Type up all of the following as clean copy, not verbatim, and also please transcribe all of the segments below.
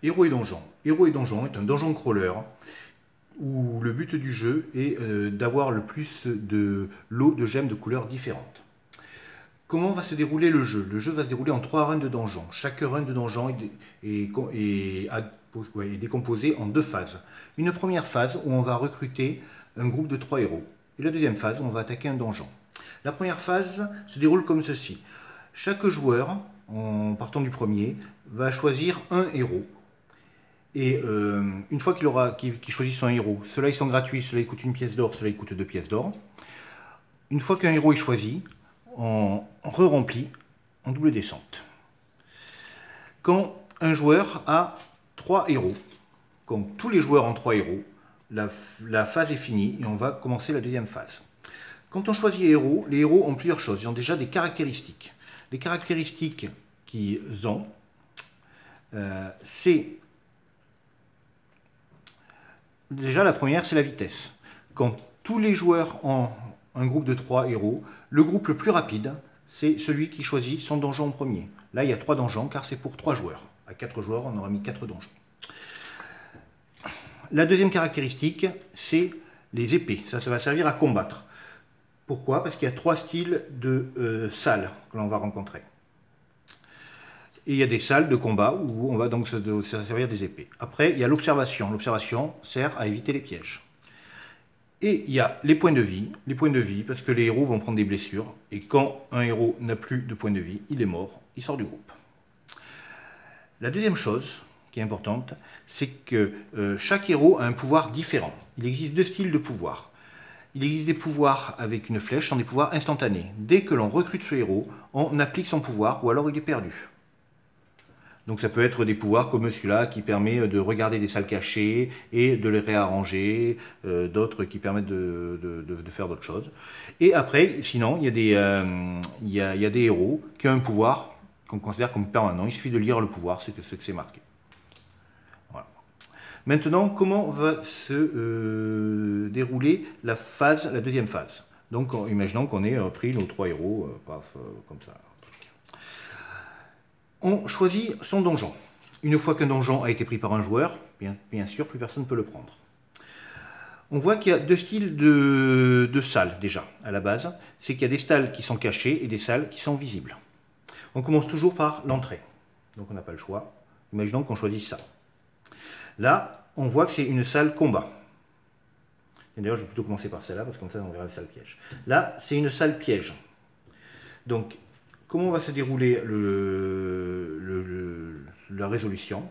Héros et donjon. Héros et donjon est un donjon crawler où le but du jeu est d'avoir le plus de lots de gemmes de couleurs différentes. Comment va se dérouler le jeu? Le jeu va se dérouler en 3 runs de donjon. Chaque run de donjon est décomposé en 2 phases. Une première phase où on va recruter un groupe de 3 héros. Et la deuxième phase où on va attaquer un donjon. La première phase se déroule comme ceci. Chaque joueur, en partant du premier, va choisir un héros. Et une fois qu'il choisit son héros, ceux-là ils sont gratuits, ceux-là ils coûtent 1 pièce d'or, ceux-là ils coûtent 2 pièces d'or. Une fois qu'un héros est choisi, on re-remplit en double descente. Quand un joueur a 3 héros, quand tous les joueurs ont 3 héros, la phase est finie et on va commencer la deuxième phase. Quand on choisit héros, les héros ont plusieurs choses. Ils ont déjà des caractéristiques. Les caractéristiques qu'ils ont, c'est... Déjà, la première, c'est la vitesse. Quand tous les joueurs ont un groupe de 3 héros, le groupe le plus rapide, c'est celui qui choisit son donjon en premier. Là, il y a 3 donjons, car c'est pour 3 joueurs. À 4 joueurs, on aura mis 4 donjons. La deuxième caractéristique, c'est les épées. Ça va servir à combattre. Pourquoi? Parce qu'il y a 3 styles de salles que l'on va rencontrer. Et il y a des salles de combat où on va donc se servir des épées. Après, il y a l'observation. L'observation sert à éviter les pièges. Et il y a les points de vie. Les points de vie, parce que les héros vont prendre des blessures. Et quand un héros n'a plus de points de vie, il est mort, il sort du groupe. La deuxième chose qui est importante, c'est que chaque héros a un pouvoir différent. Il existe 2 styles de pouvoir. Il existe des pouvoirs avec une flèche, ce sont des pouvoirs instantanés. Dès que l'on recrute ce héros, on applique son pouvoir ou alors il est perdu. Donc ça peut être des pouvoirs comme celui-là qui permet de regarder des salles cachées et de les réarranger, d'autres qui permettent de faire d'autres choses. Et après, sinon, il y a des héros qui ont un pouvoir qu'on considère comme permanent. Il suffit de lire le pouvoir, c'est ce que c'est marqué. Voilà. Maintenant, comment va se dérouler la deuxième phase? Donc, imaginons qu'on ait pris nos 3 héros, comme ça. On choisit son donjon. Une fois qu'un donjon a été pris par un joueur, bien sûr, plus personne ne peut le prendre. On voit qu'il y a 2 styles de salles déjà, à la base. C'est qu'il y a des salles qui sont cachées et des salles qui sont visibles. On commence toujours par l'entrée. Donc on n'a pas le choix. Imaginons qu'on choisisse ça. Là, on voit que c'est une salle combat. D'ailleurs, je vais plutôt commencer par celle-là, parce que comme ça, on verra les salles pièges. Là, c'est une salle piège. Donc, comment va se dérouler la résolution?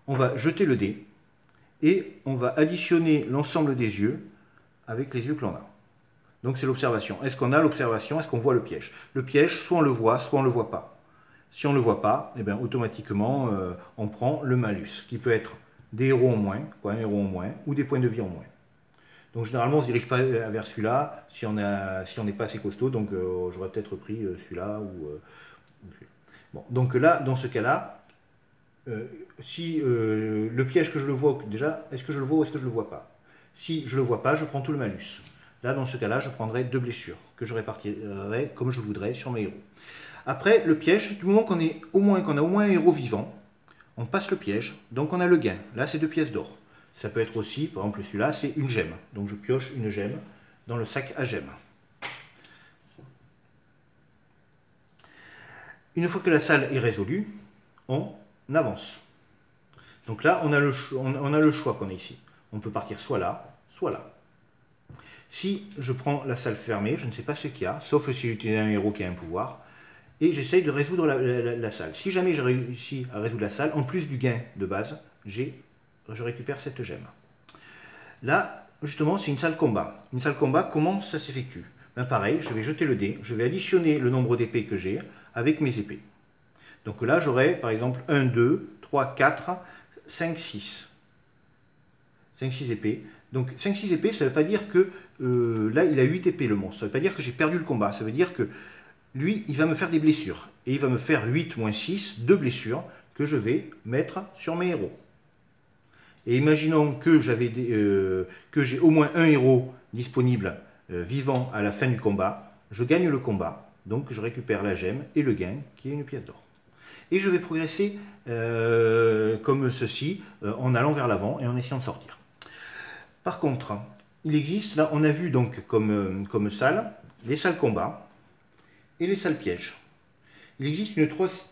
On va jeter le dé et on va additionner l'ensemble des yeux avec les yeux que l'on a. Donc c'est l'observation. Est-ce qu'on a l'observation? Est-ce qu'on voit le piège? Le piège, soit on le voit, soit on ne le voit pas. Si on ne le voit pas, eh bien, automatiquement, on prend le malus, qui peut être des héros en moins, un héros en moins, ou des points de vie en moins. Donc généralement, on ne se dirige pas vers celui-là si on n'est pas assez costaud. Donc j'aurais peut-être pris celui-là ou celui-là. Bon, donc là, dans ce cas-là, si le piège que je le vois, déjà, est-ce que je le vois ou est-ce que je ne le vois pas? Si je ne le vois pas, je prends tout le malus. Là, dans ce cas-là, je prendrai 2 blessures que je répartirai comme je voudrais sur mes héros. Après, le piège, du moment qu'on a au moins un héros vivant, on passe le piège, donc on a le gain. Là, c'est 2 pièces d'or. Ça peut être aussi, par exemple, celui-là, c'est une gemme. Donc je pioche une gemme dans le sac à gemmes. Une fois que la salle est résolue, on avance. Donc là, on a le choix qu'on a ici. On peut partir soit là, soit là. Si je prends la salle fermée, je ne sais pas ce qu'il y a, sauf si j'utilise un héros qui a un pouvoir, et j'essaye de résoudre la salle. Si jamais j'ai réussi à résoudre la salle, en plus du gain de base, je récupère cette gemme. Là, justement, c'est une salle combat. Une salle combat, comment ça s'effectue? Ben pareil, je vais jeter le dé, je vais additionner le nombre d'épées que j'ai avec mes épées. Donc là, j'aurai par exemple 1, 2, 3, 4, 5, 6. 5, 6 épées. Donc 5, 6 épées, ça ne veut pas dire que là, il a 8 épées le monstre. Ça ne veut pas dire que j'ai perdu le combat. Ça veut dire que lui, il va me faire des blessures. Et il va me faire 8 moins 6, 2 blessures que je vais mettre sur mes héros. Et imaginons que j'ai au moins un héros disponible vivant à la fin du combat. Je gagne le combat, donc je récupère la gemme et le gain qui est une pièce d'or. Et je vais progresser comme comme ceci, en allant vers l'avant et en essayant de sortir. Par contre, il existe, là on a vu donc comme salles, les salles combat et les salles pièges. Il existe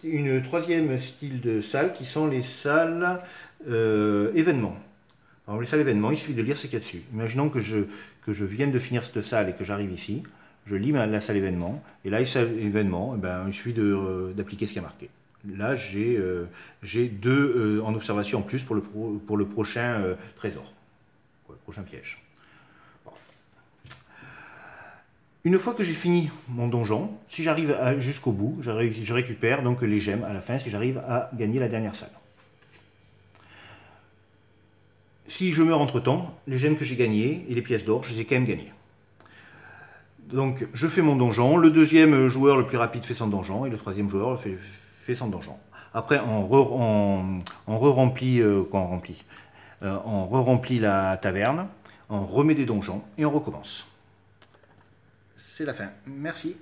une troisième style de salle qui sont les salles événements. Alors les salles événements, il suffit de lire ce qu'il y a dessus. Imaginons que je vienne de finir cette salle et que j'arrive ici, je lis la salle événement, et là, les salles événements, eh ben, il suffit d'appliquer ce qui est marqué. Là, j'ai deux en observation en plus pour le prochain trésor, le prochain piège. Bon. Une fois que j'ai fini mon donjon, si j'arrive jusqu'au bout, je récupère donc les gemmes à la fin si j'arrive à gagner la dernière salle. Si je meurs entre-temps, les gemmes que j'ai gagnées et les pièces d'or, je les ai quand même gagnées. Donc je fais mon donjon, le deuxième joueur le plus rapide fait son donjon et le troisième joueur fait son donjon. Après on re-remplit la taverne, on remet des donjons et on recommence. C'est la fin. Merci.